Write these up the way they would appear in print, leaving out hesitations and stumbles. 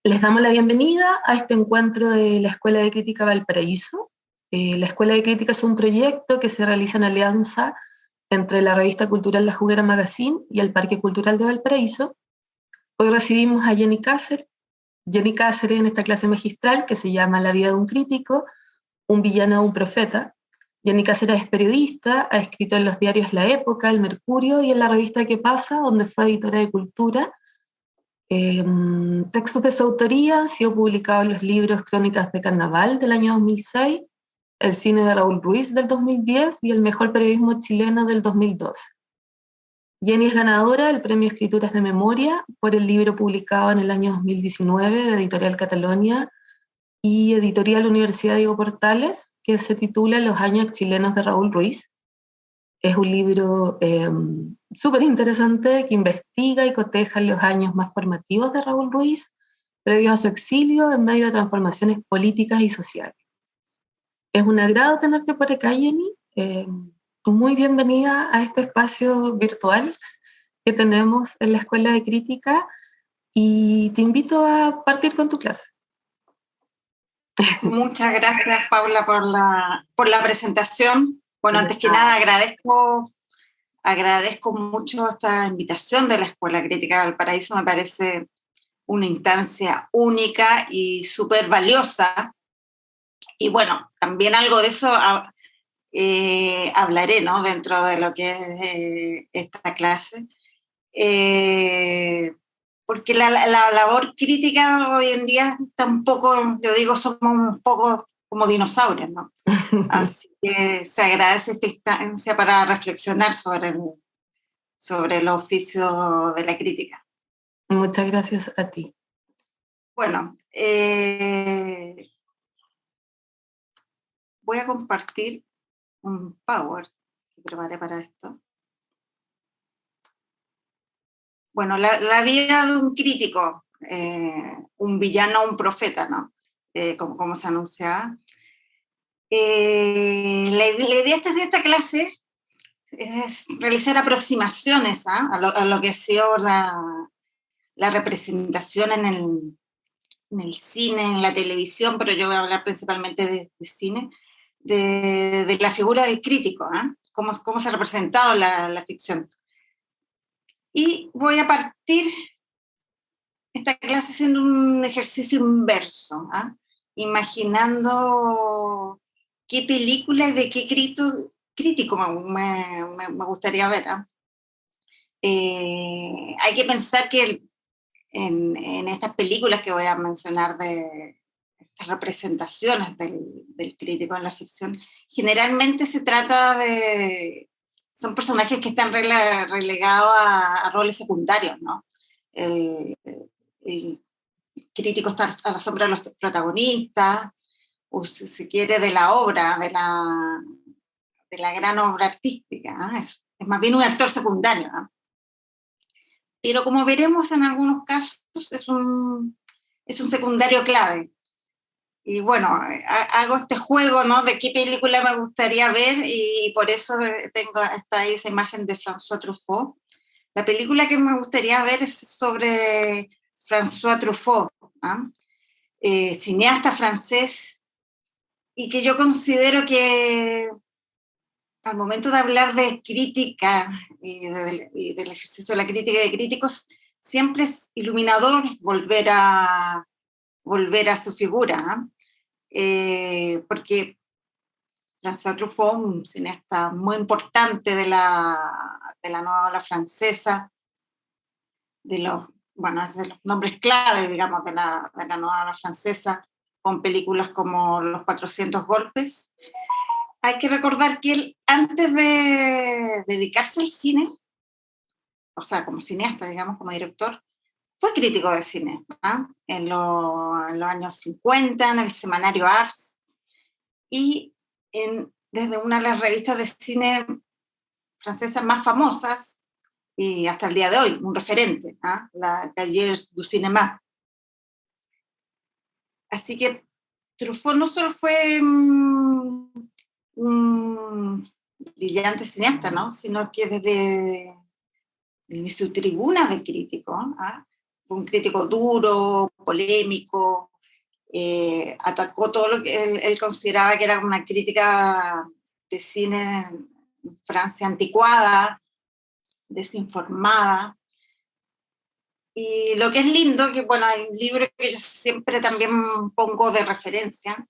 Les damos la bienvenida a este encuentro de la Escuela de Crítica Valparaíso. La Escuela de Crítica es un proyecto que se realiza en alianza entre la revista cultural La Juguera Magazine y el Parque Cultural de Valparaíso. Hoy recibimos a Jenny Cáceres en esta clase magistral que se llama La vida de un crítico, un villano o un profeta. Jenny Cáceres es periodista, ha escrito en los diarios La Época, El Mercurio y en la revista ¿Qué pasa?, donde fue editora de Cultura. Textos de su autoría han sido publicados en los libros Crónicas de Carnaval del año 2006, El cine de Raúl Ruiz del 2010 y El mejor periodismo chileno del 2012. Jenny es ganadora del Premio Escrituras de Memoria por el libro publicado en el año 2019 de Editorial Catalonia y Editorial Universidad Diego Portales, que se titula Los años chilenos de Raúl Ruiz. Es un libro súper interesante que investiga y coteja los años más formativos de Raúl Ruiz, previo a su exilio en medio de transformaciones políticas y sociales. Es un agrado tenerte por acá, Jenny. Muy bienvenida a este espacio virtual que tenemos en la Escuela de Crítica y te invito a partir con tu clase. Muchas gracias, Paula, por la presentación. Bueno, antes que nada agradezco mucho esta invitación de la Escuela Crítica de Valparaíso. Me parece una instancia única y súper valiosa. Y bueno, también algo de eso hablaré, ¿no?, dentro de lo que es esta clase. Porque la labor crítica hoy en día está un poco, yo digo, somos un poco como dinosaurios, ¿no? Así que se agradece esta instancia para reflexionar sobre el oficio de la crítica. Muchas gracias a ti. Bueno, voy a compartir un Power que preparé para esto. Bueno, la vida de un crítico, un villano o un profeta, ¿no? Como se anunciaba. La idea de esta clase es realizar aproximaciones a lo que ha sido la representación en el cine, en la televisión, pero yo voy a hablar principalmente de cine, de la figura del crítico, cómo se ha representado la ficción. Y voy a partir esta clase haciendo un ejercicio inverso, imaginando qué película y de qué crítico me gustaría ver. Hay que pensar que en estas películas que voy a mencionar, de estas representaciones del crítico en la ficción, generalmente se trata son personajes que están relegados a roles secundarios, ¿no? El crítico está a la sombra de los protagonistas, o si se quiere, de la obra, de la gran obra artística. Es más bien un actor secundario. Pero como veremos en algunos casos, es un secundario clave. Y bueno, hago este juego, ¿no?, de qué película me gustaría ver, y por eso está ahí esa imagen de François Truffaut. La película que me gustaría ver es sobre François Truffaut, cineasta francés, y que yo considero que al momento de hablar de crítica y del ejercicio de la crítica y de críticos, siempre es iluminador volver a su figura, porque François Truffaut, un cineasta muy importante de la nueva ola francesa, de los nombres clave, digamos, de la nueva ola francesa, con películas como Los 400 golpes. Hay que recordar que él, antes de dedicarse al cine, o sea, como cineasta, digamos, como director, fue crítico de cine, en los años 50, en el semanario Ars, y desde una de las revistas de cine francesas más famosas, y hasta el día de hoy, un referente, la Cahiers du Cinéma. Así que Truffaut no solo fue un brillante cineasta, ¿no?, sino que desde su tribuna de crítico, fue un crítico duro, polémico, atacó todo lo que él consideraba que era una crítica de cine en Francia anticuada, desinformada. Y lo que es lindo, que bueno, hay un libro que yo siempre también pongo de referencia,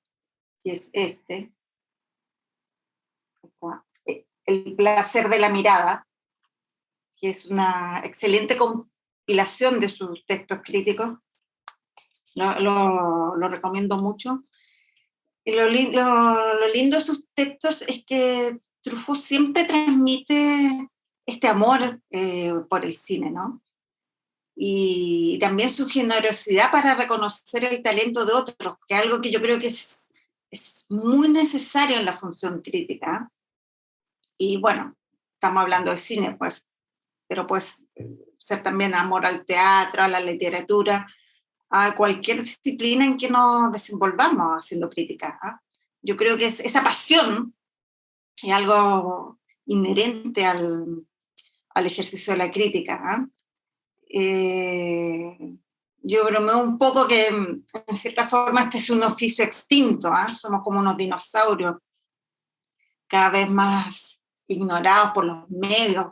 que es este, El placer de la mirada, que es una excelente compilación de sus textos críticos. Lo recomiendo mucho. Y lo lindo de sus textos es que Truffaut siempre transmite este amor por el cine, ¿no? Y también su generosidad para reconocer el talento de otros, que es algo que yo creo que es muy necesario en la función crítica. Y bueno, estamos hablando de cine, pues, pero pues ser también amor al teatro, a la literatura, a cualquier disciplina en que nos desenvolvamos haciendo crítica. Yo creo que esa pasión es algo inherente al ejercicio de la crítica. Yo bromeo un poco que en cierta forma este es un oficio extinto, somos como unos dinosaurios, cada vez más ignorados por los medios.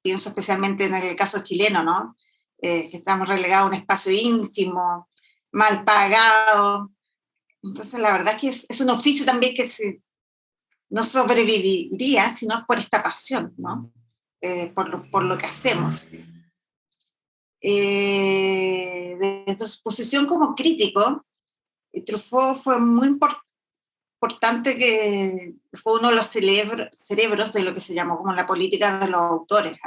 Pienso especialmente en el caso chileno, ¿no? Que estamos relegados a un espacio ínfimo, mal pagado. Entonces la verdad es que es un oficio también que no sobreviviría si no es por esta pasión, ¿no? Por lo que hacemos. Desde su posición como crítico, Truffaut fue muy importante, que fue uno de los cerebros de lo que se llamó como la política de los autores,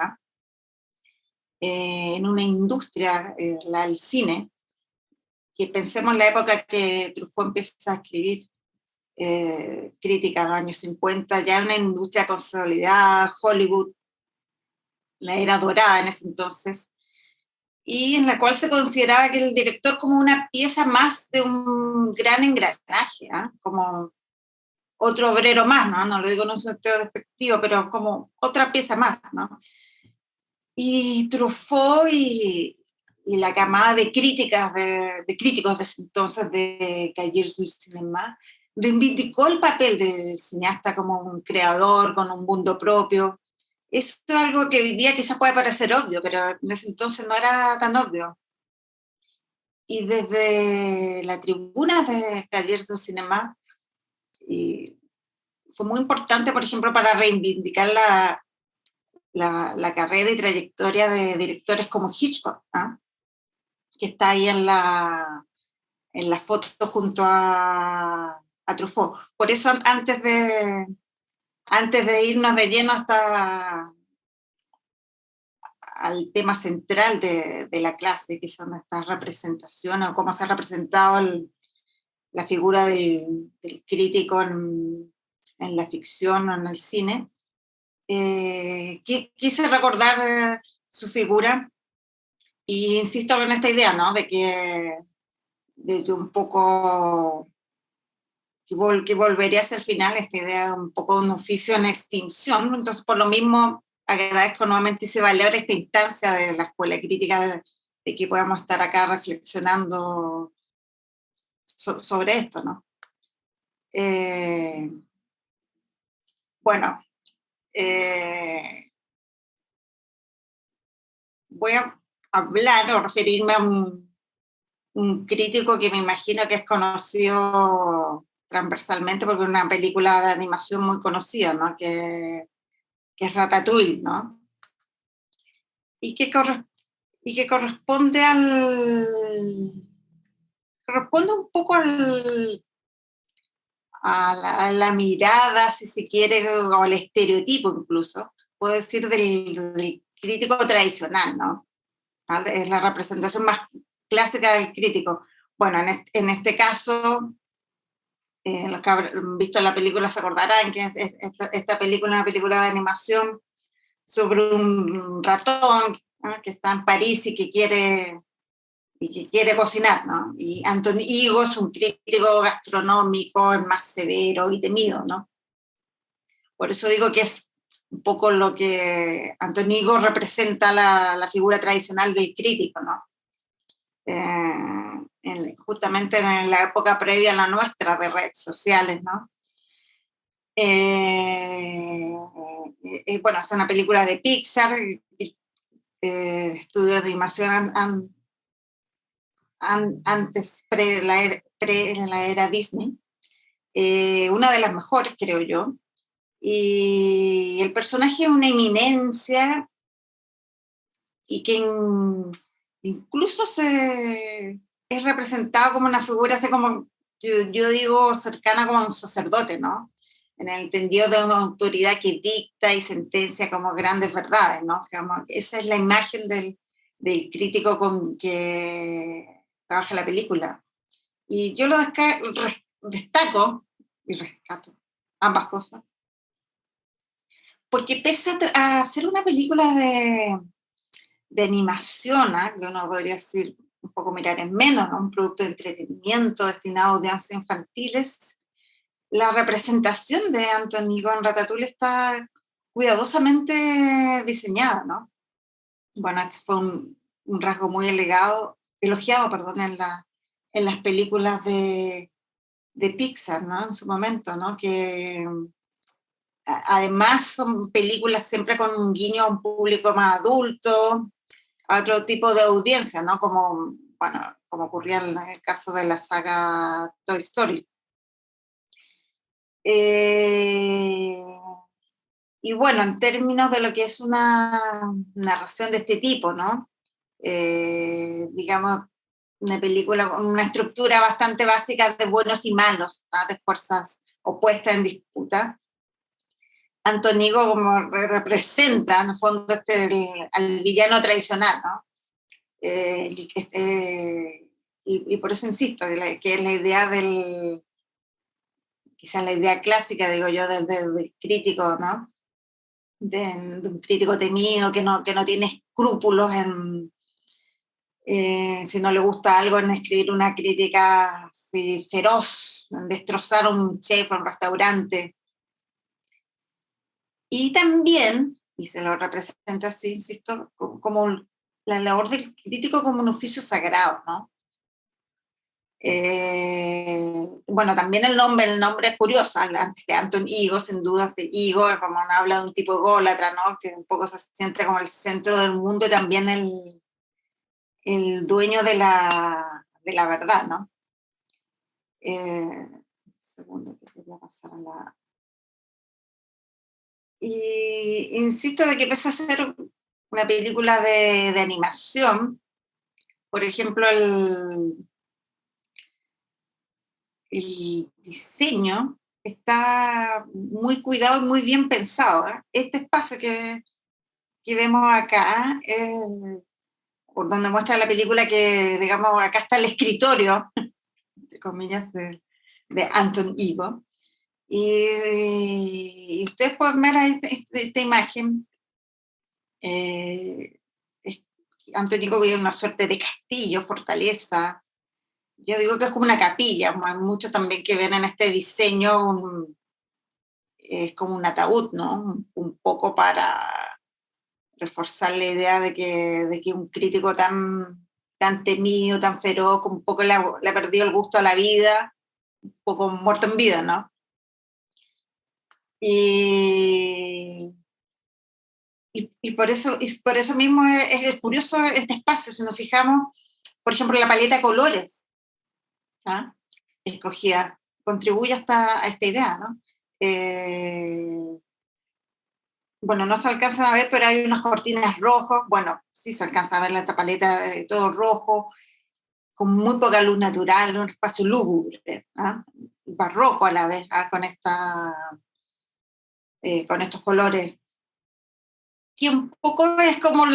en una industria, la del cine, que pensemos en la época que Truffaut empieza a escribir crítica en los años 50, ya una industria consolidada, Hollywood, la era dorada en ese entonces, y en la cual se consideraba que el director como una pieza más de un gran engranaje, como otro obrero más, ¿no? Lo digo en un sentido despectivo, pero como otra pieza más, ¿no? Y Truffaut y la camada de críticas, de críticos de ese entonces, de Cahiers du Cinéma, reivindicó el papel del cineasta como un creador, con un mundo propio. Esto es algo que hoy día quizás puede parecer obvio, pero en ese entonces no era tan obvio. Y desde la tribuna de Cahiers du Cinéma, fue muy importante, por ejemplo, para reivindicar la carrera y trayectoria de directores como Hitchcock, que está ahí en la foto junto a Truffaut. Por eso antes de irnos de lleno hasta al tema central de la clase, que son estas representaciones, o cómo se ha representado la figura del crítico en la ficción o en el cine, quise recordar su figura, y insisto en esta idea, ¿no? De que un poco, que volvería a ser final, esta idea de un poco de un oficio en extinción. Entonces, por lo mismo, agradezco nuevamente y se valora esta instancia de la escuela crítica, de que podamos estar acá reflexionando sobre esto, ¿no? Bueno, voy a hablar o referirme a un crítico que me imagino que es conocido transversalmente porque es una película de animación muy conocida, ¿no? Que es Ratatouille, ¿no? Y que corresponde corresponde un poco a la mirada, si se quiere, o al estereotipo incluso, puedo decir, del crítico tradicional, ¿no? Es la representación más clásica del crítico. Bueno, en este caso, los que han visto la película se acordarán que esta película es una película de animación sobre un ratón, ¿no? Que está en París y que quiere cocinar, ¿no? Y Anton Ego es un crítico gastronómico, el más severo y temido, ¿no? Por eso digo que es un poco lo que Anton Ego representa la figura tradicional del crítico, ¿no? justamente en la época previa a la nuestra de redes sociales, ¿no? Bueno, es una película de Pixar, estudio de animación antes, en la era Disney, una de las mejores, creo yo, y el personaje es una eminencia y que incluso es representado como una figura así como, yo digo, cercana como a un sacerdote, ¿no? En el entendido de una autoridad que dicta y sentencia como grandes verdades, ¿no? Esa es la imagen del crítico con que trabaja la película. Y yo lo destaco y rescato ambas cosas, porque pese a ser una película de animación, ¿eh? Que uno podría decir un poco mirar en menos, ¿no? Un producto de entretenimiento destinado a audiencias infantiles, la representación de Anton Ego en Ratatouille está cuidadosamente diseñada, ¿no? Bueno, este fue un rasgo muy elogiado, perdón, en las películas de Pixar, ¿no? En su momento, ¿no? Que además son películas siempre con un guiño a un público más adulto, a otro tipo de audiencia, ¿no? Como, bueno, como ocurría en el caso de la saga Toy Story. Y bueno, en términos de lo que es una narración de este tipo, ¿no? Digamos, una película con una estructura bastante básica de buenos y malos, ¿no? De fuerzas opuestas en disputa. Antonigo como representa, en el fondo, al villano tradicional, ¿no? Y por eso insisto, que es la idea quizás la idea clásica, digo yo, del crítico, ¿no? De un crítico temido que no tiene escrúpulos si no le gusta algo, en escribir una crítica así, feroz, en destrozar un chef o un restaurante. Y también, y se lo representa así, insisto, como la labor del crítico como un oficio sagrado, ¿no? Bueno, también el nombre es curioso, antes de Anton Ego, sin duda, de Ego, como uno habla de un tipo ególatra, ¿no? Que un poco se siente como el centro del mundo y también el dueño de la verdad, ¿no? Segundo, que quería pasar a la... Y insisto de que pese a ser una película de animación, por ejemplo, el diseño está muy cuidado y muy bien pensado, ¿eh? Este espacio que vemos acá, donde muestra la película que, digamos, acá está el escritorio, entre comillas, de Anton Ego. Y ustedes pueden ver esta imagen. Anton Ego vive en una suerte de castillo, fortaleza. Yo digo que es como una capilla, hay muchos también que ven en este diseño es como un ataúd, ¿no? Un poco para reforzar la idea de que un crítico tan temido, tan feroz, como un poco le ha perdido el gusto a la vida, un poco muerto en vida, ¿no? Y por eso mismo es curioso este espacio, si nos fijamos, por ejemplo, la paleta de colores, ¿ah? Escogida, contribuye a esta idea, ¿no? Bueno, no se alcanza a ver, pero hay unas cortinas rojas, bueno, sí se alcanza a ver esta paleta de todo rojo, con muy poca luz natural, un espacio lúgubre, ¿ah? Barroco a la vez, ¿ah? Con estos colores, que un poco es como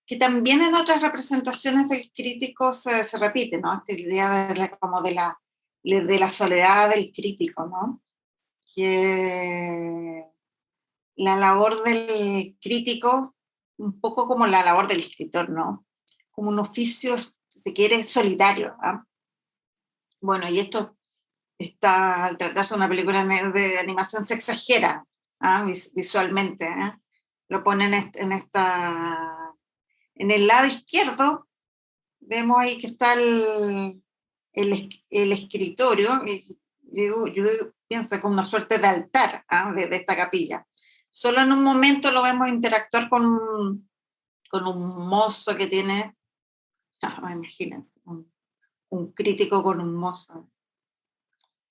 que también en otras representaciones del crítico se repite, ¿no? Esta idea como de la soledad del crítico, ¿no? Que la labor del crítico, un poco como la labor del escritor, ¿no? Como un oficio, si se quiere, solitario, ¿ah? Bueno, y esto al tratarse de una película de animación se exagera, ¿ah? Visualmente, ¿eh? Lo ponen en En el lado izquierdo vemos ahí que está el escritorio, y yo pienso como una suerte de altar, ¿ah? de esta capilla. Solo en un momento lo vemos interactuar con un mozo que tiene, imagínense, un crítico con un mozo.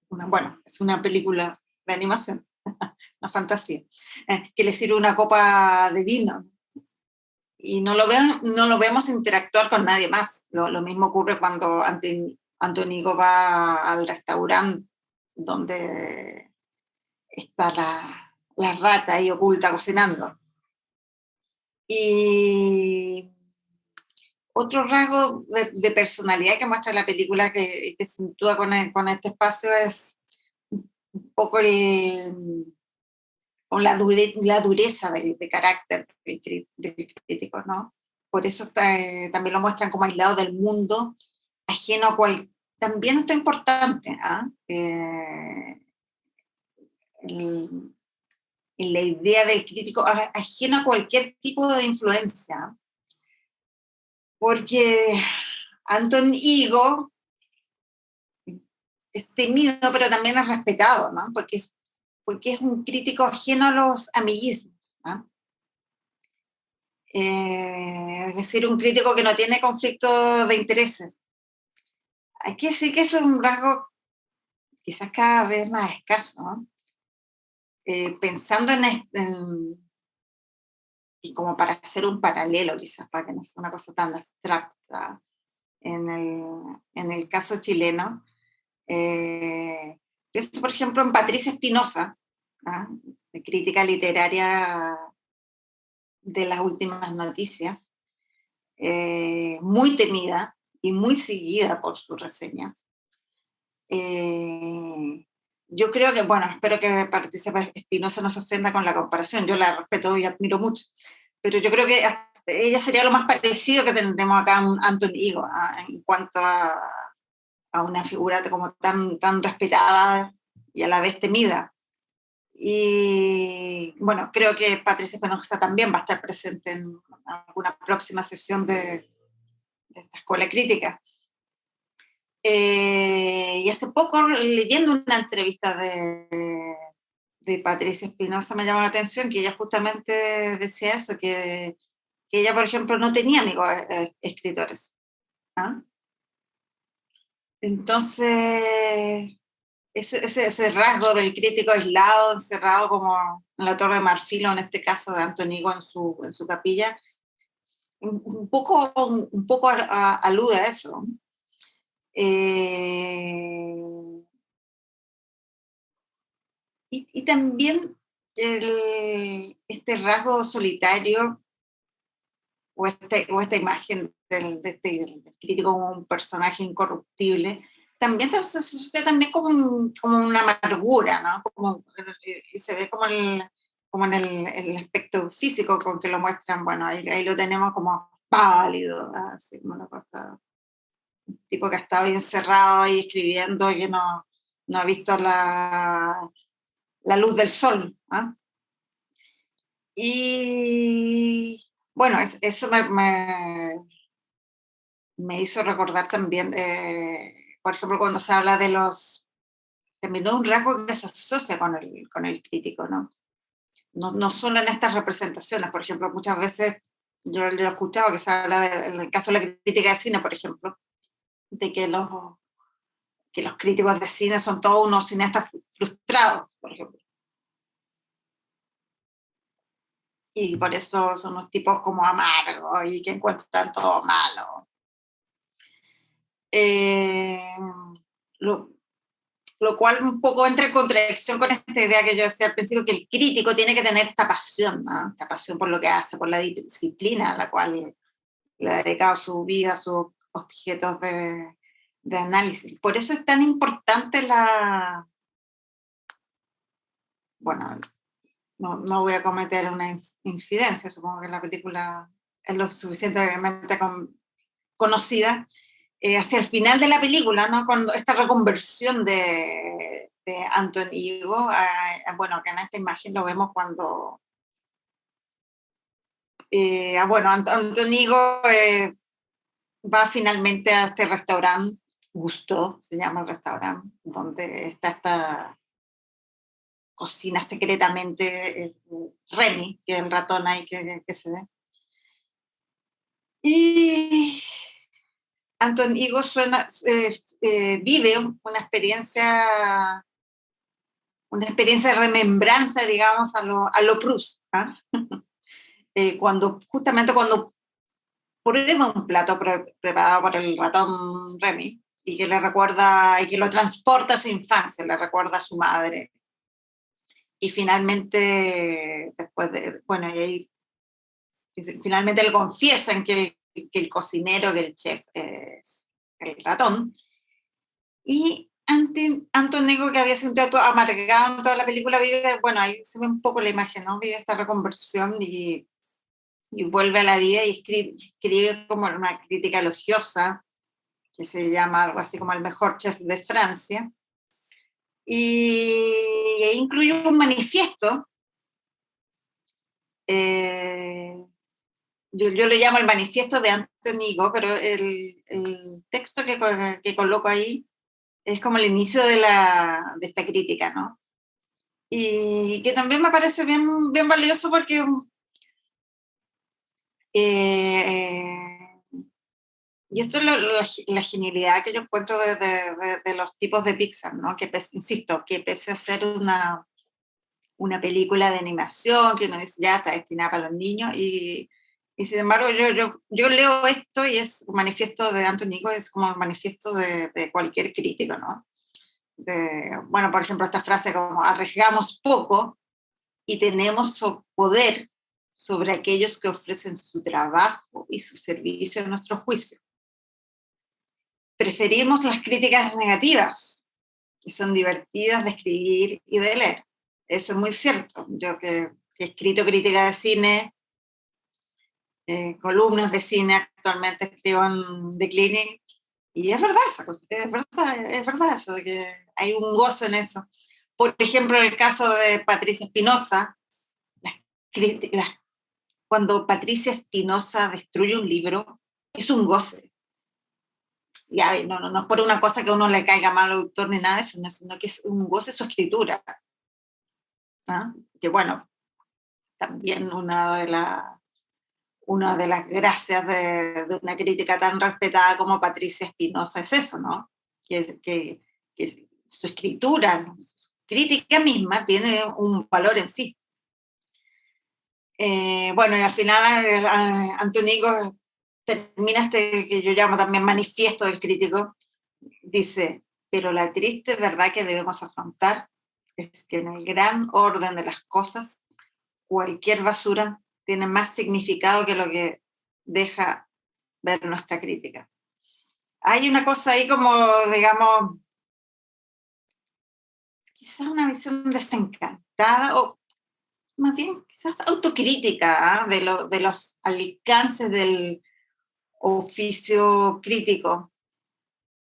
Bueno, es una película de animación, una fantasía, que le sirve una copa de vino. Y no lo vemos interactuar con nadie más. Lo mismo ocurre cuando Antónigo va al restaurante donde está la rata ahí oculta cocinando. Y otro rasgo de personalidad que muestra la película que se sitúa con este espacio es un poco la dureza de carácter del crítico, ¿no? Por eso también lo muestran como aislado del mundo, ajeno a también esto es importante, en la idea del crítico, ajeno a cualquier tipo de influencia, porque Anton Ego es temido, pero también es respetado, ¿no? Porque es un crítico ajeno a los amiguismos, ¿no? Es decir, un crítico que no tiene conflicto de intereses. Hay que decir que eso es un rasgo quizás cada vez más escaso, ¿no? Pensando y como para hacer un paralelo, quizás, para que no sea una cosa tan abstracta, en el caso chileno, pienso, por ejemplo, en Patricia Espinosa, de crítica literaria de las últimas noticias, muy temida y muy seguida por sus reseñas. Yo creo que, bueno, espero que Patricia Espinosa no se ofenda con la comparación, yo la respeto y admiro mucho, pero yo creo que ella sería lo más parecido que tendremos acá a un Anton Ego, en cuanto a una figura como tan respetada y a la vez temida. Y bueno, creo que Patricia Espinosa también va a estar presente en alguna próxima sesión de esta escuela crítica. Y hace poco, leyendo una entrevista de Patricia Espinosa, me llamó la atención que ella justamente decía eso, que ella, por ejemplo, no tenía amigos escritores. ¿Ah? Entonces, ese rasgo del crítico aislado, encerrado como en la Torre de Marfil, o en este caso de Antónigo en su capilla, un poco alude a eso. Y también este rasgo solitario o esta imagen del crítico como un personaje incorruptible, también se asocia también como una amargura, ¿no? Y se ve como en el aspecto físico con que lo muestran. Bueno, ahí lo tenemos como pálido, así como una cosa, un tipo que ha estado ahí encerrado ahí escribiendo y que no ha visto la luz del sol. Y bueno, eso me hizo recordar también, por ejemplo, cuando se habla de también un rasgo que se asocia con el crítico, ¿no? No solo en estas representaciones, por ejemplo, muchas veces yo lo he escuchado que se habla en el caso de la crítica de cine, por ejemplo, de que los críticos de cine son todos unos cineastas frustrados, por ejemplo. Y por eso son unos tipos como amargos y que encuentran todo malo. Lo cual un poco entra en contradicción con esta idea que yo decía al principio, que el crítico tiene que tener esta pasión, ¿no? Esta pasión por lo que hace, por la disciplina a la cual le ha dedicado su vida, sus objetos de análisis. Por eso es tan importante bueno, no voy a cometer una infidencia, supongo que la película es lo suficientemente conocida, hacia el final de la película, ¿no? Cuando esta reconversión de Anton Ego, bueno, que en esta imagen lo vemos cuando Bueno, Antonigo va finalmente a este restaurante, Gusto se llama el restaurante, donde está esta cocina secretamente Remy, que es el ratón ahí que se ve. Y Antonigo vive una experiencia de remembranza, digamos, a lo Proust. ¿Ah? Justamente cuando prueba un plato preparado por el ratón Remy y que le recuerda y que lo transporta a su infancia, le recuerda a su madre. Y finalmente, bueno, y ahí, finalmente le confiesan que el cocinero, que el chef es el ratón. Y Antonigo, que había sido un tipo amargado en toda la película, vive, bueno, ahí se ve un poco la imagen, ¿no? Vive esta reconversión y vuelve a la vida y escribe como una crítica elogiosa, que se llama algo así como el mejor chef de Francia, y incluye un manifiesto, yo le llamo el manifiesto de Antonigo, pero el texto que coloco ahí es como el inicio de esta crítica, ¿no? Y que también me parece bien, bien valioso porque y esto es la genialidad que yo encuentro de los tipos de Pixar, ¿no? Que insisto, que pese a ser una película de animación, que uno dice ya está destinada para los niños, y sin embargo yo leo esto y es un manifiesto de Antonigo, es como un manifiesto de cualquier crítico, ¿no? Bueno, por ejemplo, esta frase como arriesgamos poco y tenemos poder sobre aquellos que ofrecen su trabajo y su servicio a nuestro juicio. Preferimos las críticas negativas, que son divertidas de escribir y de leer. Eso es muy cierto. Yo que he escrito crítica de cine, columnas de cine, actualmente escribo en The Clinic, y es verdad, es verdad eso de que hay un gozo en eso. Por ejemplo, en el caso de Patricia Espinosa, cuando Patricia Espinosa destruye un libro, es un goce. Ya, no es por una cosa que a uno le caiga mal al autor ni nada de eso, sino que es un goce su escritura. ¿Ah? Que bueno, también una de las gracias de una crítica tan respetada como Patricia Espinosa es eso, ¿no? Que su escritura, su crítica misma tiene un valor en sí. Bueno, y al final Antonigo termina este que yo llamo también manifiesto del crítico, dice, pero la triste verdad que debemos afrontar es que en el gran orden de las cosas, cualquier basura tiene más significado que lo que deja ver nuestra crítica. Hay una cosa ahí como, digamos, quizás una visión desencantada o más bien quizás autocrítica, ¿eh? De los alcances del oficio crítico.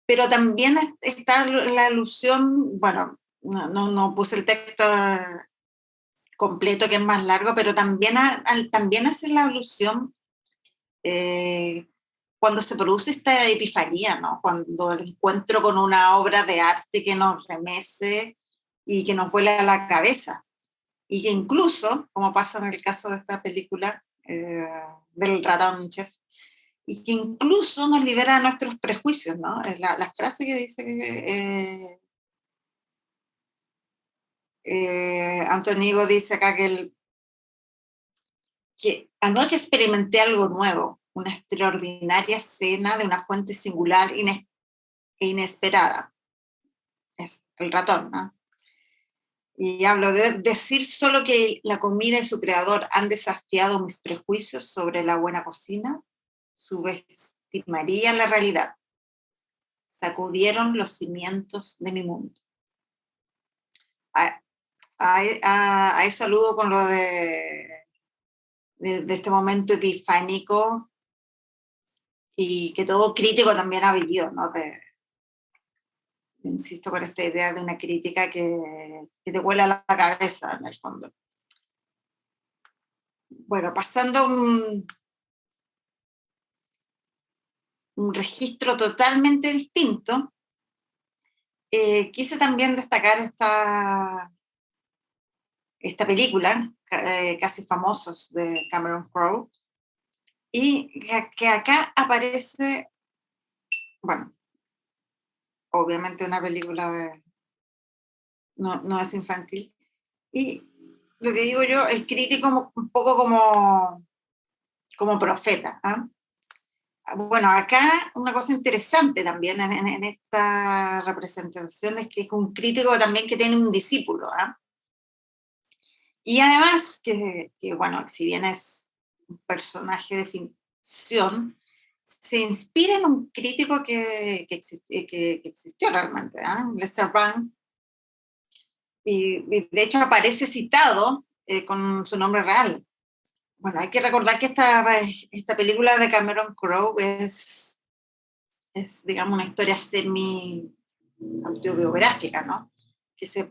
Pero también está la alusión, bueno, no puse el texto completo que es más largo, pero también hace la alusión cuando se produce esta epifanía, ¿no? Cuando el encuentro con una obra de arte que nos remece y que nos vuela a la cabeza. Y que incluso, como pasa en el caso de esta película del ratón chef, y que incluso nos libera de nuestros prejuicios, ¿no? La frase que dice Antonigo dice acá que anoche experimenté algo nuevo, una extraordinaria cena de una fuente singular e inesperada. Es el ratón, ¿no? Y hablo de decir solo que la comida y su creador han desafiado mis prejuicios sobre la buena cocina, subestimaría la realidad. Sacudieron los cimientos de mi mundo. Ahí saludo con lo de este momento epifánico y que todo crítico también ha vivido, ¿no? Insisto con esta idea de una crítica que te vuela la cabeza en el fondo. Bueno, pasando un registro totalmente distinto, quise también destacar esta película, Casi Famosos, de Cameron Crowe, y que acá aparece, bueno, obviamente una película no es infantil, y lo que digo yo, el crítico un poco como profeta. ¿Ah? Bueno, acá una cosa interesante también en esta representación es que es un crítico también que tiene un discípulo. ¿Ah? Y además, bueno, si bien es un personaje de ficción, se inspira en un crítico que existió realmente, ¿eh? Lester Bangs, y de hecho aparece citado con su nombre real. Bueno, hay que recordar que esta película de Cameron Crowe es, digamos, una historia semi-autobiográfica, ¿no? Que se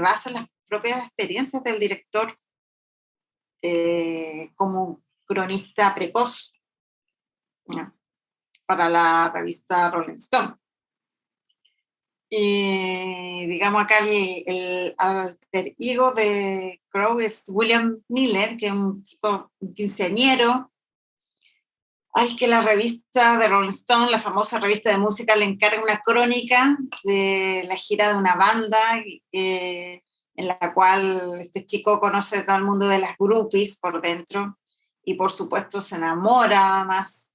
basa en las propias experiencias del director como cronista precoz, ¿no? Para la revista Rolling Stone. Y digamos acá el alter ego de Crowe es William Miller, que es un chico quinceañero, al que la revista de Rolling Stone, la famosa revista de música, le encarga una crónica de la gira de una banda en la cual este chico conoce todo el mundo de las groupies por dentro y por supuesto se enamora más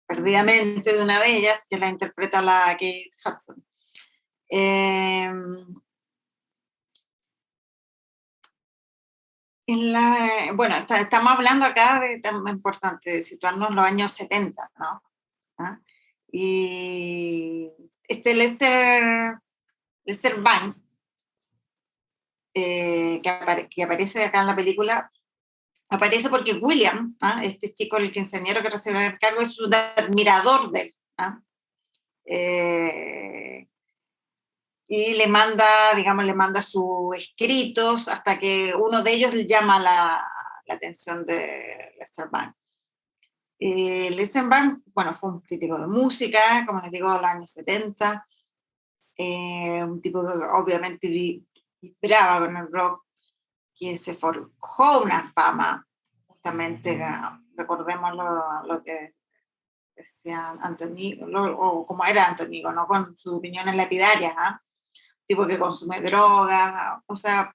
perdidamente de una de ellas, que la interpreta la Kate Hudson. Bueno, estamos hablando acá de tan importante, de situarnos en los años 70, ¿no? ¿Ah? Y este Lester Bangs, que aparece acá en la película, aparece porque William, ¿ah? Este chico, el quinceañero que recibe el cargo, es un admirador de él. ¿Ah? Y le manda sus escritos hasta que uno de ellos le llama la atención de Lester Bangs. Lester Bangs, bueno, fue un crítico de música, como les digo, de los años 70, un tipo que obviamente vibraba con el rock, que se forjó una fama, justamente, recordemos lo que decía Antónigo, o como era Antónigo, ¿no? Con sus opiniones lapidarias, ¿eh? Tipo que consume drogas, o sea,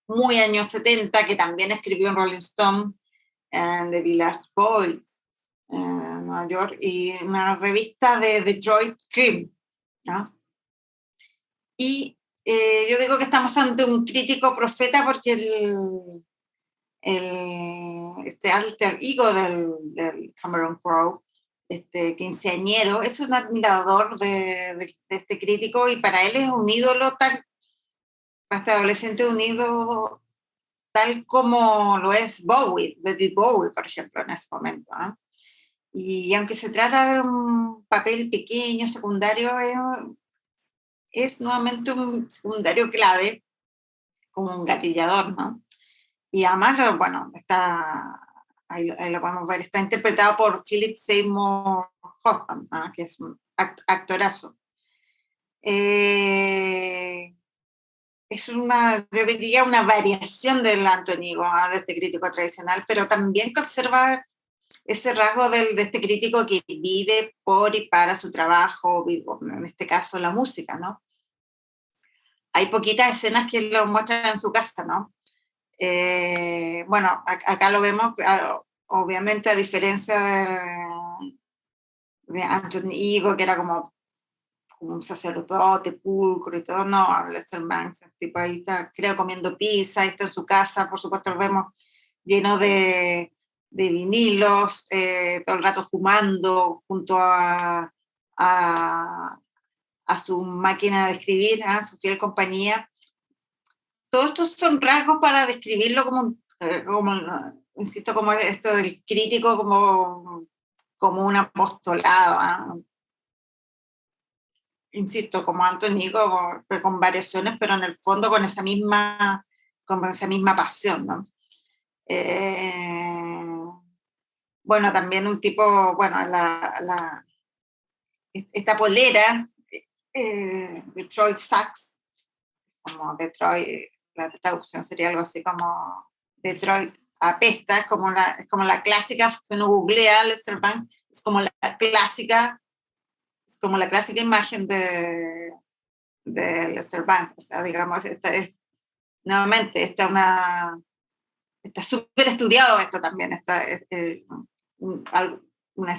muy años 70, que también escribió en Rolling Stone, The Village Boys, en Nueva York, y una revista de Detroit Cream, ¿no? Y yo digo que estamos ante un crítico profeta porque este alter ego del Cameron Crowe, este quinceañero, es un admirador de este crítico y para él es un ídolo tal, para este adolescente un ídolo tal como lo es Bowie, David Bowie, por ejemplo, en ese momento. ¿Eh? Y aunque se trata de un papel pequeño, secundario, es nuevamente un secundario clave, como un gatillador, ¿no? Y además, bueno, ahí lo podemos ver, está interpretado por Philip Seymour Hoffman, ¿no? Que es un actorazo. Es yo diría, una variación del Antónigo, ¿no? De este crítico tradicional, pero también conserva ese rasgo de este crítico que vive por y para su trabajo, en este caso la música, ¿no? Hay poquitas escenas que lo muestran en su casa, ¿no? Bueno, acá lo vemos, obviamente, a diferencia de Antónigo, que era como un sacerdote pulcro y todo, no, Lester Bangs, el tipo ahí está, creo, comiendo pizza, ahí está en su casa, por supuesto lo vemos lleno de vinilos, todo el rato fumando junto a su máquina de escribir, a su fiel compañía. Todos estos son rasgos para describirlo insisto, como esto del crítico como un apostolado, ¿eh? Insisto, como Antónigo, con variaciones, pero en el fondo con esa misma pasión, ¿no? Bueno, también un tipo, bueno, esta polera, Detroit Sucks, como Detroit, la traducción sería algo así como Detroit apesta, es como la clásica, si uno googlea Lester Bangs, es como la clásica imagen de Lester Bangs. O sea, digamos, nuevamente, está súper estudiado esto también, una,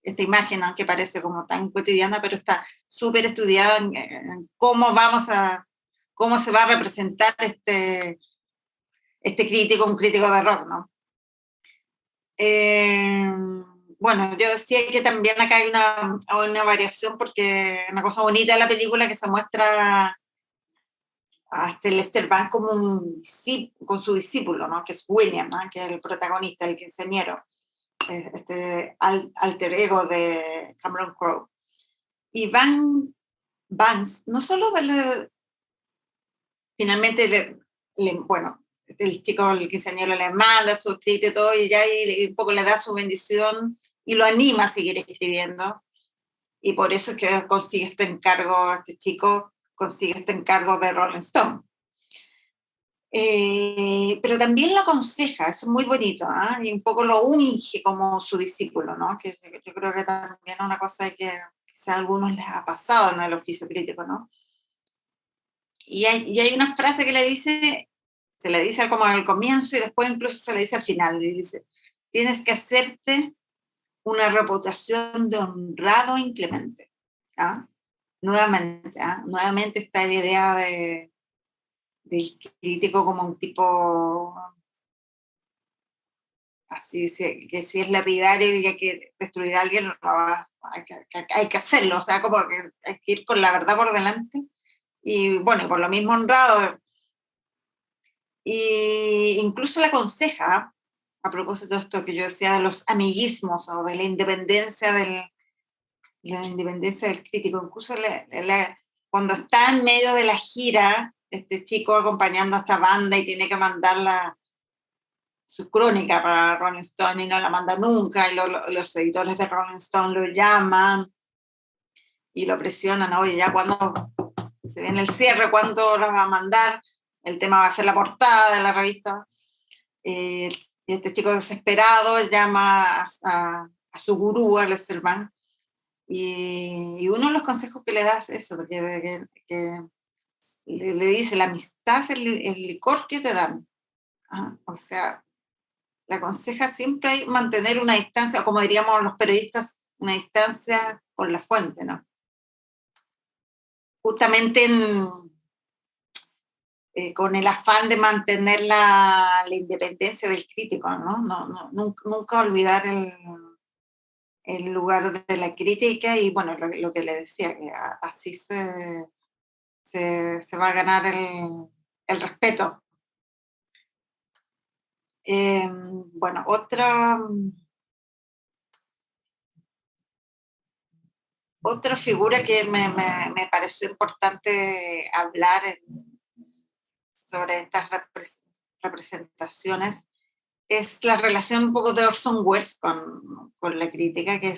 esta imagen, aunque parece como tan cotidiana, pero está súper estudiada en cómo se va a representar este crítico, un crítico de rock, ¿no? Bueno, yo decía que también acá hay una variación, porque una cosa bonita de la película que se muestra a Lester Bangs como con su discípulo, ¿no? Que es William, ¿no? Que es el protagonista, el quinceañero, este alter ego de Cameron Crowe. Y Banks no solo finalmente bueno, el chico, el quinceañero, le manda su escrito y todo, y un poco le da su bendición y lo anima a seguir escribiendo. Y por eso es que consigue este chico consigue este encargo de Rolling Stone. Pero también lo aconseja, eso es muy bonito, ¿eh? Y un poco lo unge como su discípulo, ¿no? Que yo creo que también es una cosa que quizá a algunos les ha pasado en el oficio crítico, ¿no? Y hay una frase que se le dice como al comienzo y después incluso se le dice al final, y dice: tienes que hacerte una reputación de honrado e inclemente. ¿Ah? Nuevamente está la idea del crítico como un tipo así, que si es lapidario y hay que destruir a alguien, hay que hacerlo, o sea, como que hay que ir con la verdad por delante. Y bueno, por lo mismo honrado. Y incluso le aconseja, a propósito de esto que yo decía de los amiguismos o de la independencia del crítico, incluso cuando está en medio de la gira, este chico acompañando a esta banda y tiene que mandar su crónica para Rolling Stone y no la manda nunca, y los editores de Rolling Stone lo llaman y lo presionan: oye, ya cuando se viene el cierre, ¿cuándo la va a mandar? El tema va a ser la portada de la revista. Este chico desesperado llama a su gurú, a Lester Bangs, y uno de los consejos que le da es eso, que le dice: la amistad es el licor que te dan. O sea, le aconseja siempre mantener una distancia, o como diríamos los periodistas, una distancia con la fuente, ¿no? Justamente con el afán de mantener la independencia del crítico, ¿no? Nunca olvidar el lugar de la crítica, y bueno, lo que le decía, que así se va a ganar el respeto. Bueno, otra figura que me pareció importante hablar sobre estas representaciones es la relación un poco de Orson Welles con la crítica, que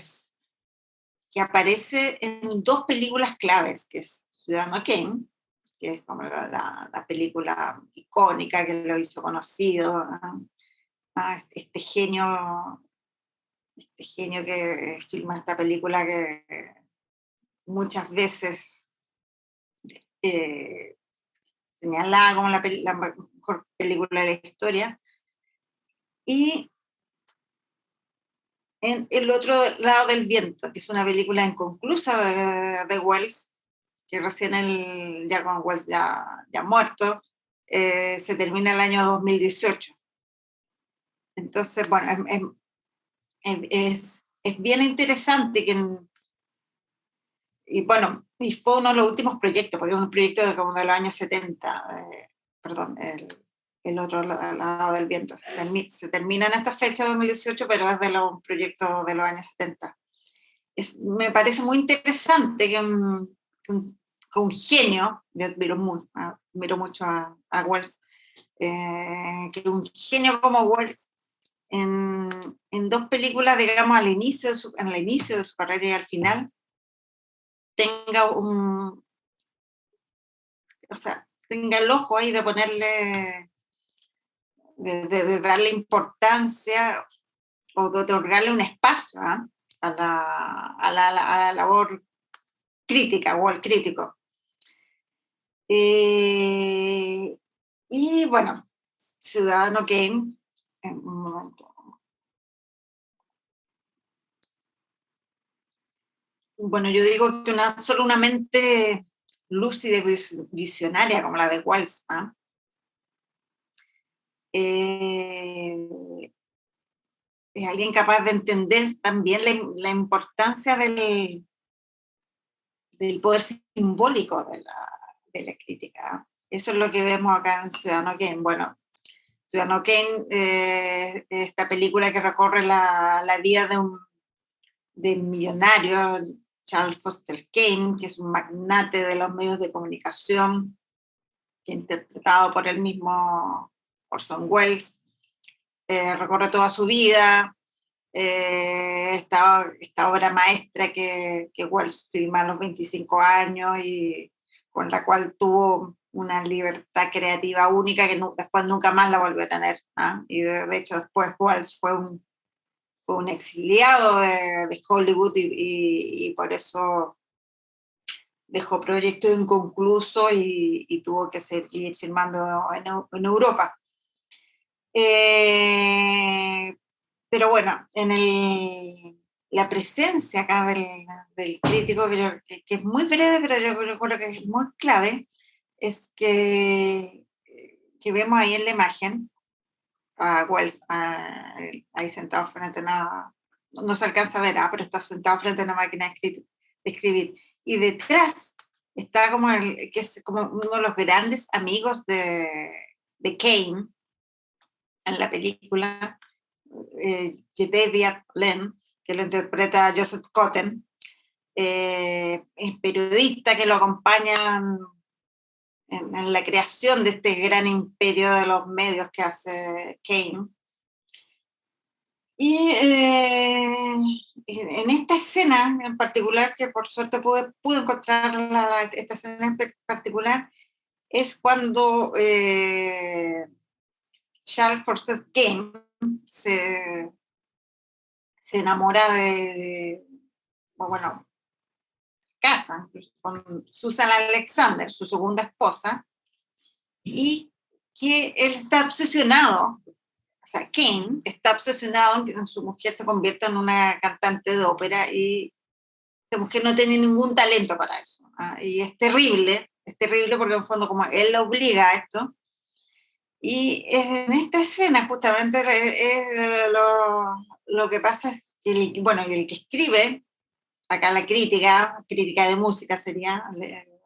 aparece en dos películas claves, que es Ciudadano Kane, que es como la película icónica que lo hizo conocido, ¿no? Este genio que filma esta película, que muchas veces eh, señalada como la mejor película de la historia. Y en El otro lado del viento, que es una película inconclusa de Welles, que recién ya con Welles ya muerto, se termina el año 2018. Entonces, bueno, es bien interesante y bueno, y fue uno de los últimos proyectos, porque es un proyecto como de los años 70, perdón, el otro lado del viento. Se termina en esta fecha, 2018, pero es de un proyecto de los años 70. Me parece muy interesante que un genio, yo admiro mucho a Welles, que un genio como Wells, en dos películas, digamos, en el inicio de su carrera y al final, tenga tenga el ojo ahí de ponerle, de darle importancia o de otorgarle un espacio, ¿eh? a la labor crítica o al crítico. Y bueno, Ciudadano Kane, en un momento. Bueno, yo digo que solo una mente lúcida y visionaria como la de Wells, ¿eh? Es alguien capaz de entender también la importancia del poder simbólico de la crítica. Eso es lo que vemos acá en Ciudadano Kane. Bueno, Ciudadano Kane, esta película que recorre la vida de millonario, Charles Foster Kane, que es un magnate de los medios de comunicación, que interpretado por el mismo Orson Welles, recorre toda su vida, esta obra maestra que Wells filma a los 25 años y con la cual tuvo una libertad creativa única que después nunca más la volvió a tener, ¿eh? Y de hecho después Wells fue un exiliado de Hollywood y por eso dejó proyectos inconclusos y tuvo que seguir filmando en Europa. Pero bueno, la presencia acá del crítico, que es muy breve, pero yo creo que es muy clave, es que vemos ahí en la imagen a Wells ahí sentado frente a no se alcanza a ver, pero está sentado frente a una máquina de escribir. Y detrás está que es como uno de los grandes amigos de Kane en la película, Jedediah Len, que lo interpreta Joseph Cotten, es periodista que lo acompaña en la creación de este gran imperio de los medios que hace Kane. Y en esta escena en particular, que por suerte pude encontrar esta escena en particular, es cuando Charles Foster Kane se enamora bueno, casa con Susan Alexander, su segunda esposa, y que él está obsesionado, o sea, Kane está obsesionado en que su mujer se convierta en una cantante de ópera y esta mujer no tiene ningún talento para eso. ¿Ah? Y es terrible porque en el fondo como él la obliga a esto. Y en esta escena justamente es lo que pasa es que el que escribe, acá la crítica de música sería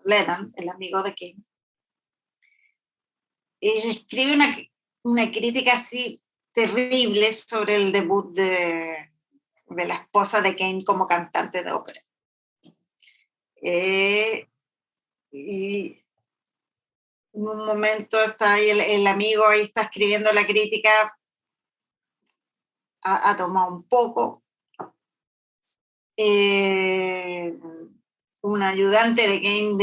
Lennon, el amigo de Kane, escribe una crítica así terrible sobre el debut de la esposa de Kane como cantante de ópera. Y en un momento está ahí el amigo ahí está escribiendo la crítica, ha tomado un poco. Un ayudante de Kane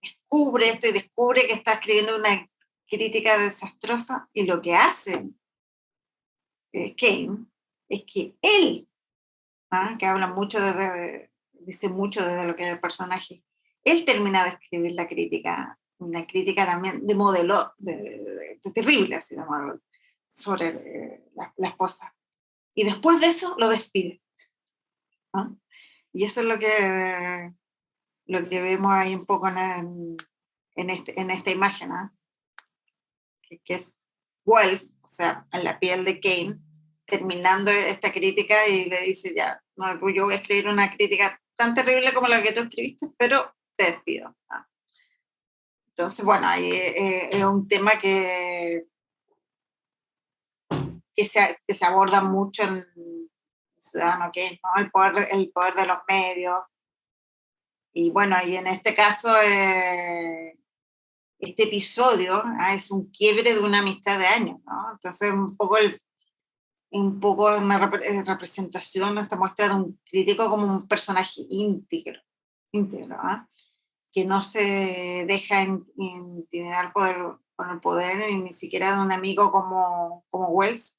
descubre esto y descubre que está escribiendo una crítica desastrosa y lo que hace Kane es que él, que habla mucho dice mucho desde lo que es el personaje, él termina de escribir la crítica, una crítica también de modelo, de terrible, así de modelo, sobre la esposa. Y después de eso lo despide. ¿No? Y eso es lo que vemos ahí un poco en esta imagen, ¿eh? Que es Wells, o sea, en la piel de Kane, terminando esta crítica y le dice ya, no, yo voy a escribir una crítica tan terrible como la que tú escribiste, pero te despido. ¿No? Entonces, bueno, ahí es un tema que se aborda mucho en Ciudadano Kane, ¿no? El poder de los medios. Y bueno, y en este caso este episodio es un quiebre de una amistad de años, ¿no? Entonces, un poco una representación, esta muestra de un crítico como un personaje íntegro, ¿ah? Que no se deja intimidar por el poder, ni siquiera de un amigo como Wells.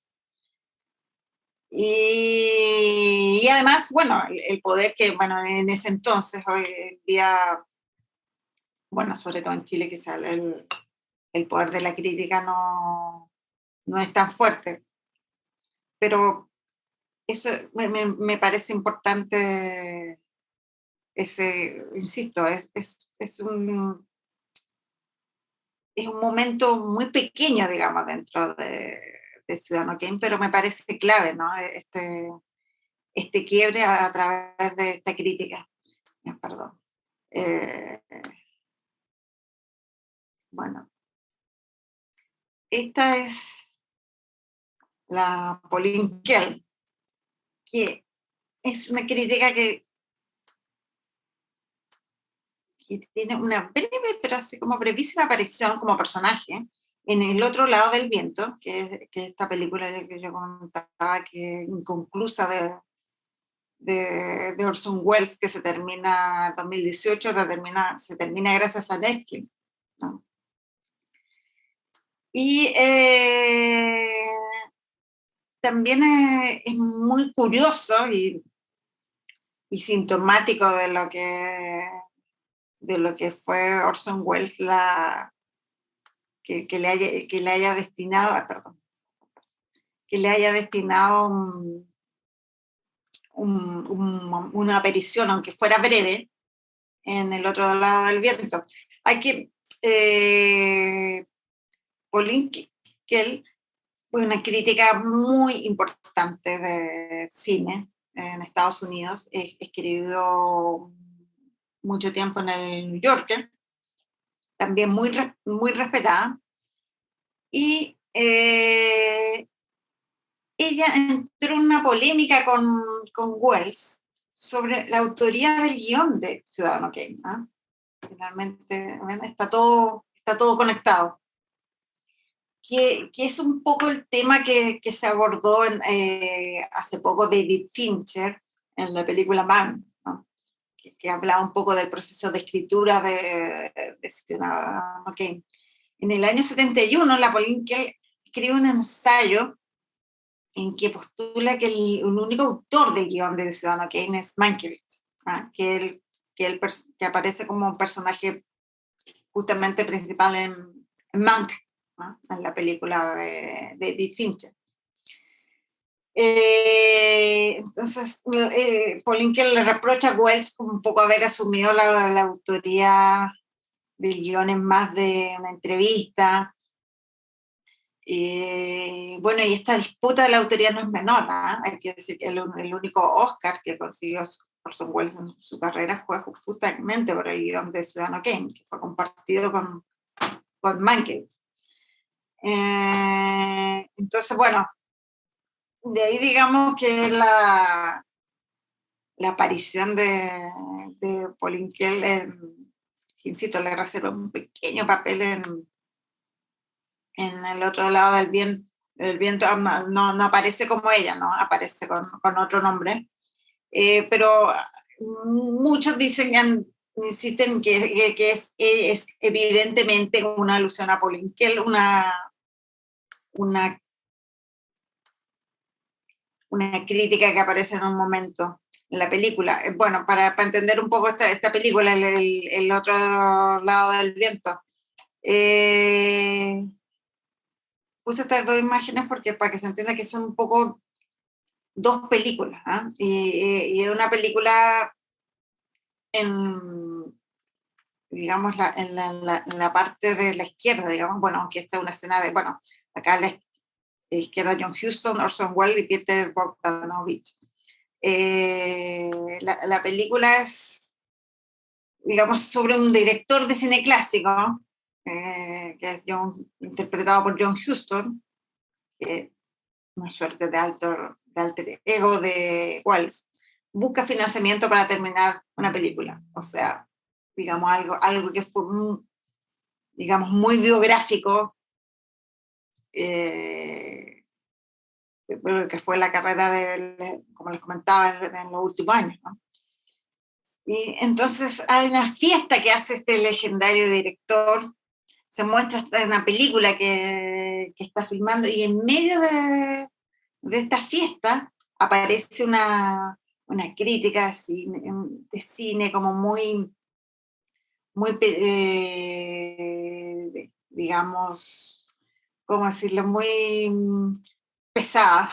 Y además, bueno, el poder que, bueno, en ese entonces, hoy en día, bueno, sobre todo en Chile, quizá el poder de la crítica no es tan fuerte, pero eso me parece importante, insisto, es un momento muy pequeño, digamos, dentro de Ciudadano Kane, pero me parece clave, ¿no? Este quiebre a través de esta crítica. Perdón. Bueno, esta es la Pauline Kael, que es una crítica que tiene una breve, pero así como brevísima aparición como personaje en El otro lado del viento, que es esta película que yo comentaba, que inconclusa de Orson Welles, que se termina en 2018, se termina gracias a Netflix, ¿no? Y también es muy curioso y sintomático de lo que fue Orson Welles, que le haya destinado, perdón, que le haya destinado una aparición, aunque fuera breve, en El otro lado del viento. Hay que, Pauline Kael fue una crítica muy importante de cine en Estados Unidos. Escribió mucho tiempo en el New Yorker, también muy respetada. Y ella entró en una polémica con Wells sobre la autoría del guión de Ciudadano Kane, ¿no? Finalmente, bueno, está todo conectado. Que es un poco el tema que se abordó hace poco David Fincher en la película Man, ¿no? Que hablaba un poco del proceso de escritura de Ciudadano Kane. En el año 71, la Pauline Kael escribe un ensayo en que postula que el único autor del guión de Ciudadano Kane es Mankiewicz, ¿ah? Que aparece como un personaje justamente principal en Mank, ¿no? En la película de David Fincher. Entonces, Pauline Kael le reprocha a Wells como un poco haber asumido la autoría del guión en más de una entrevista. Bueno, y esta disputa de la autoría no es menor, ¿eh? Hay que decir que el único Oscar que consiguió Orson Welles en su carrera fue justamente por el guión de Ciudadano Kane, que fue compartido con Mankiewicz. Entonces, bueno, de ahí digamos que la aparición de Pauline Kael, insisto, le reserva un pequeño papel en El otro lado del viento, no aparece como ella, ¿no? Aparece con otro nombre. Pero muchos insisten que es evidentemente una alusión a Pauline Kael, una crítica que aparece en un momento en la película. Bueno, para entender un poco esta película, el otro lado del viento, puse estas dos imágenes porque para que se entienda que son un poco dos películas, ¿eh? Y una película en, digamos, en la parte de la izquierda, digamos, bueno, aunque esta es una escena de, bueno, acá a la izquierda John Huston, Orson Welles y Peter Bogdanovich. La película es, digamos, sobre un director de cine clásico, que es interpretado por John Huston, que una suerte de alter ego de Wells, busca financiamiento para terminar una película. O sea, digamos, algo que fue digamos, muy biográfico, que fue la carrera como les comentaba, en los últimos años, ¿no? Y entonces hay una fiesta que hace este legendario director, se muestra en una película que está filmando, y en medio de esta fiesta aparece una crítica de cine como muy, muy digamos, ¿cómo decirlo? Muy pesada,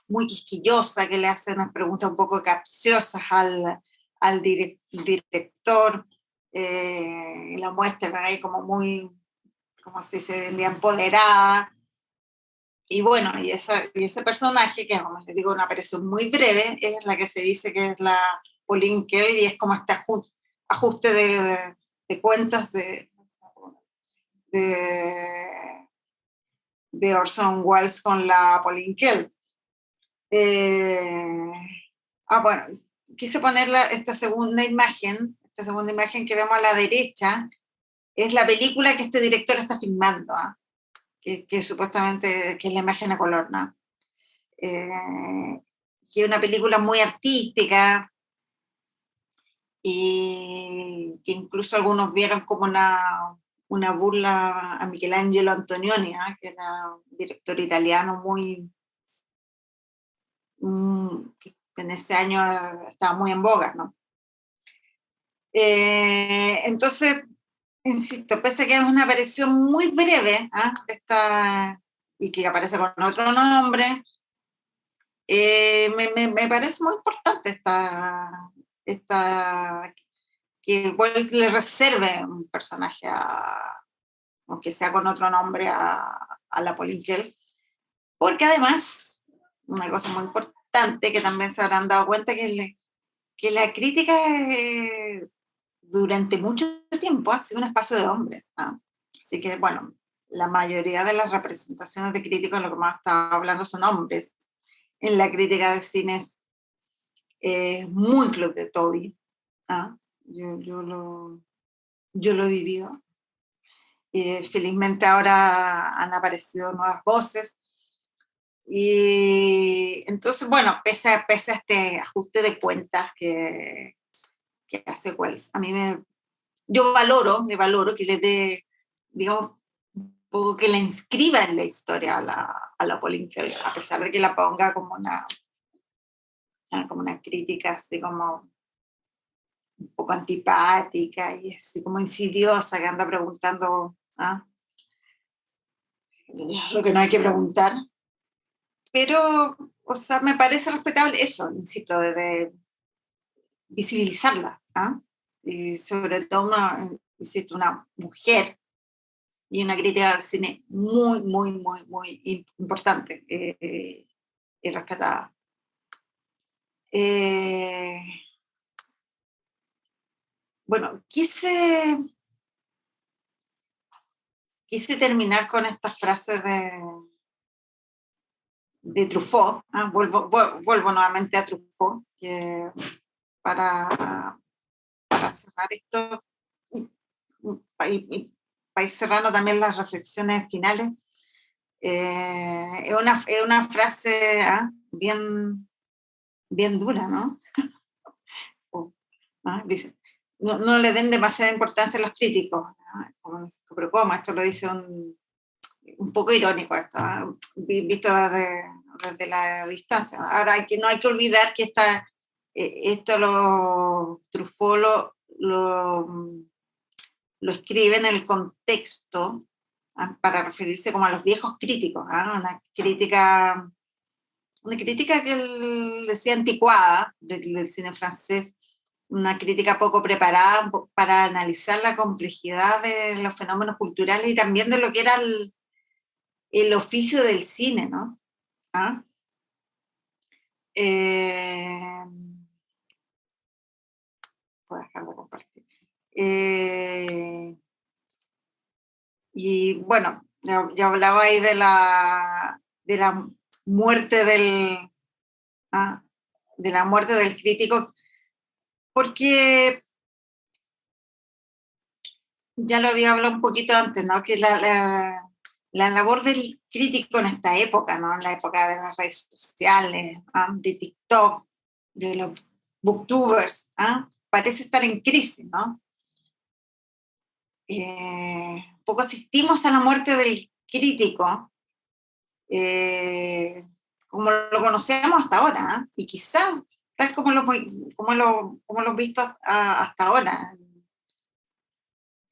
muy quisquillosa, que le hace unas preguntas un poco capciosas al director, la muestra ahí como muy, como si se vendía empoderada. Y bueno, y ese personaje, que como les digo, una aparición muy breve, es la que se dice que es la Pauline Kael, y es como este ajuste de cuentas de, de Orson Welles con la Pauline Kael. Bueno, quise poner esta segunda imagen que vemos a la derecha, es la película que este director está filmando, que supuestamente que es la imagen a color, ¿no? Que es una película muy artística y que incluso algunos vieron como una burla a Michelangelo Antonioni, que era un director italiano que en ese año estaba muy en boga, ¿no? Entonces, insisto, pese a que es una aparición muy breve, y que aparece con otro nombre, me parece muy importante que igual le reserve un personaje, aunque sea con otro nombre, a la Pauline Kael, porque además, una cosa muy importante que también se habrán dado cuenta, que la crítica durante mucho tiempo ha sido un espacio de hombres, ¿no? Así que, bueno, la mayoría de las representaciones de críticos, lo que más estaba hablando, son hombres. En la crítica de cine es muy Club de Toby. ¿Ah? Yo lo he vivido. Felizmente ahora han aparecido nuevas voces. Y entonces, bueno, pese a este ajuste de cuentas que hace Wells, yo le valoro que le dé, digamos, un poco que la inscriba en la historia a la Pauline Kael, a pesar de que la ponga como una crítica así como un poco antipática y así como insidiosa, que anda preguntando lo que no hay que preguntar. Pero, o sea, me parece respetable eso, insisto, de visibilizarla, y sobre todo insisto, una mujer y una crítica de cine muy, muy, muy, muy importante, y respetada. Bueno, quise terminar con esta frase de Truffaut. Vuelvo nuevamente a Truffaut, para cerrar esto y para ir cerrando también las reflexiones finales. Es una frase bien dura, ¿no? Dice, no le den demasiada importancia a los críticos, pero ¿cómo? Esto lo dice un poco irónico, esto, visto desde la distancia. Ahora no hay que olvidar que esto Truffaut lo escribe en el contexto, para referirse como a los viejos críticos, una crítica que él decía anticuada del cine francés, una crítica poco preparada para analizar la complejidad de los fenómenos culturales y también de lo que era el oficio del cine, ¿no? ¿Ah? Voy a dejar de compartir. Y bueno, ya hablaba ahí de la muerte de la muerte del crítico, porque ya lo había hablado un poquito antes, ¿no? Que la labor del crítico en esta época, ¿no? En la época de las redes sociales, ¿ah? De TikTok, de los booktubers, ¿ah? Parece estar en crisis, ¿no? Poco asistimos a la muerte del crítico, como lo conocemos hasta ahora, ¿ah? Y quizás tal como lo he visto hasta ahora.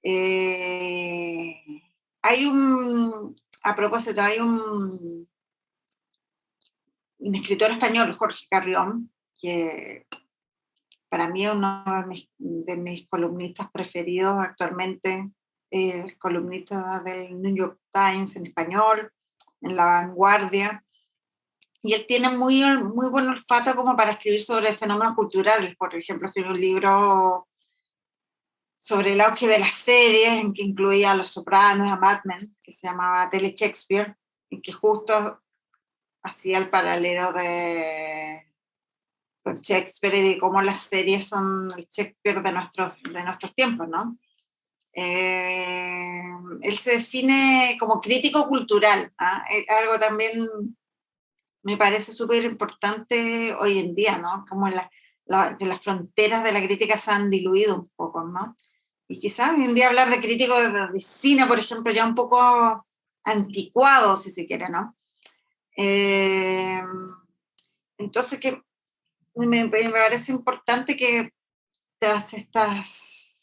Eh, hay a propósito, hay un escritor español, Jorge Carrión, que para mí es uno de mis columnistas preferidos actualmente, columnista del New York Times en español, en La Vanguardia, y él tiene muy buen olfato como para escribir sobre fenómenos culturales. Por ejemplo, escribió un libro sobre el auge de las series, en que incluía a Los Sopranos, a Mad Men, que se llamaba Tele Shakespeare, y que justo hacía el paralelo con Shakespeare y de cómo las series son el Shakespeare de nuestros tiempos, ¿no? Él se define como crítico cultural, ¿ah? Algo también me parece súper importante hoy en día, ¿no? Como que las fronteras de la crítica se han diluido un poco, ¿no? Y quizás hoy en día hablar de críticos de cine, por ejemplo, ya un poco anticuado, si se quiere, ¿no? Entonces, que me parece importante que tras estas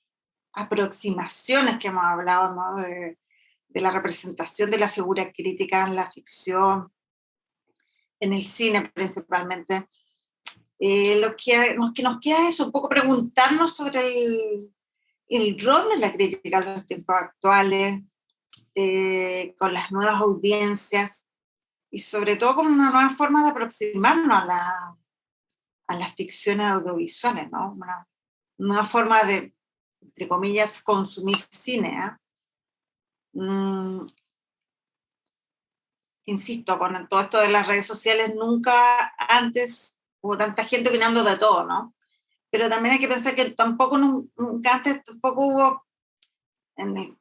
aproximaciones que hemos hablado, ¿no? De la representación de la figura crítica en la ficción, en el cine principalmente, lo que nos queda es un poco preguntarnos sobre el rol de la crítica en los tiempos actuales, con las nuevas audiencias y sobre todo con una nueva forma de aproximarnos a las ficciones audiovisuales, ¿no? Una nueva forma de, entre comillas, consumir cine. ¿Eh? Insisto, con todo esto de las redes sociales, nunca antes hubo tanta gente opinando de todo, ¿no? Pero también hay que pensar que tampoco nunca antes tampoco hubo, me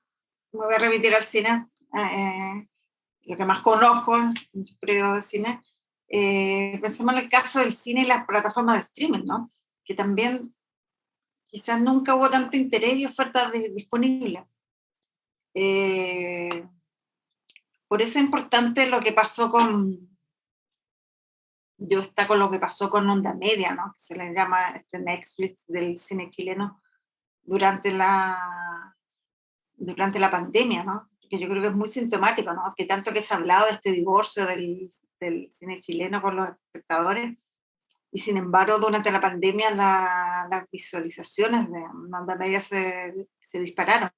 voy a remitir al cine, lo que más conozco en el periodo de cine, pensemos en el caso del cine y las plataformas de streaming, ¿no? Que también quizás nunca hubo tanto interés y ofertas disponibles. Por eso es importante lo que pasó yo destaco lo que pasó con Onda Media, ¿no? Que se le llama este Netflix del cine chileno durante durante la pandemia, ¿no? Que yo creo que es muy sintomático, ¿no? Que tanto que se ha hablado de este divorcio del cine chileno con los espectadores, y sin embargo durante la pandemia las visualizaciones de Onda Media se dispararon.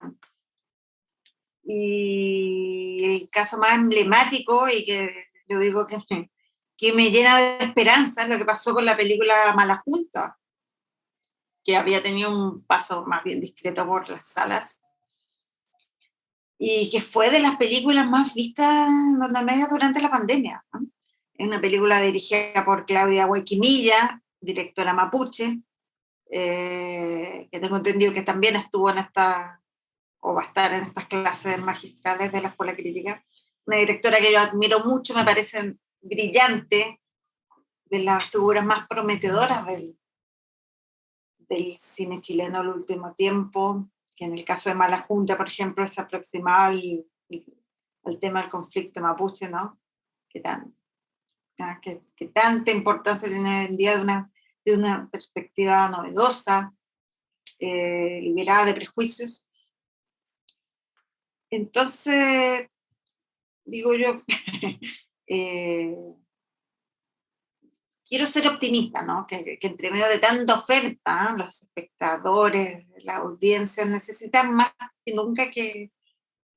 Y el caso más emblemático y que yo digo que me llena de esperanza es lo que pasó con la película Mala Junta, que había tenido un paso más bien discreto por las salas y que fue de las películas más vistas en Onda Media durante la pandemia, ¿no? Es una película dirigida por Claudia Huayquimilla, directora mapuche, que tengo entendido que también estuvo en o va a estar en estas clases magistrales de la Escuela Crítica. Una directora que yo admiro mucho, me parece brillante, de las figuras más prometedoras del cine chileno el último tiempo, que en el caso de Mala Junta, por ejemplo, se aproximaba al tema del conflicto mapuche, ¿no? Que tanta importancia tiene hoy en día de una perspectiva novedosa, liberada de prejuicios. Entonces, digo yo, quiero ser optimista, ¿no? Que entre medio de tanta oferta, ¿eh? Los espectadores, la audiencia necesitan más que nunca que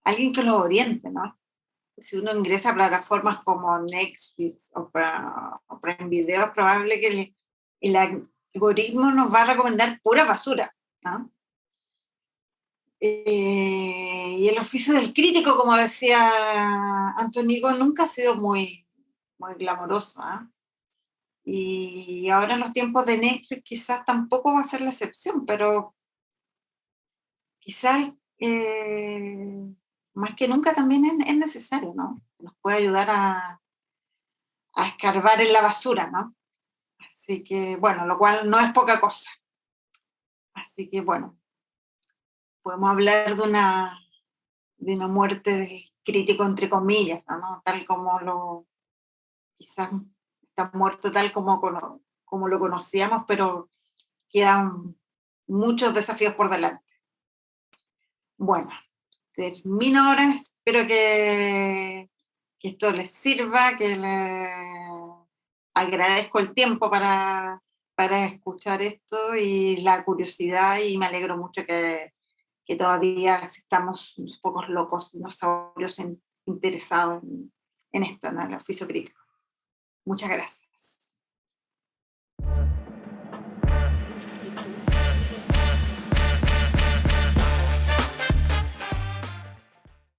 alguien que los oriente, ¿no? Si uno ingresa a plataformas como Netflix o Prime Video, es probable que el algoritmo nos va a recomendar pura basura, ¿no? Y el oficio del crítico, como decía Antónigo, nunca ha sido muy glamoroso, ¿eh? Y ahora en los tiempos de Netflix quizás tampoco va a ser la excepción, pero quizás más que nunca también es necesario, ¿no? Nos puede ayudar a escarbar en la basura, ¿no? Así que, bueno, lo cual no es poca cosa. Así que, bueno, podemos hablar de una muerte del crítico, entre comillas, ¿no? Tal como quizás está muerto tal como lo conocíamos, pero quedan muchos desafíos por delante. Bueno, termino ahora, espero que esto les sirva, agradezco el tiempo para escuchar esto y la curiosidad, y me alegro mucho que todavía estamos unos pocos locos, dinosaurios interesados en esto, ¿no? El oficio crítico. Muchas gracias.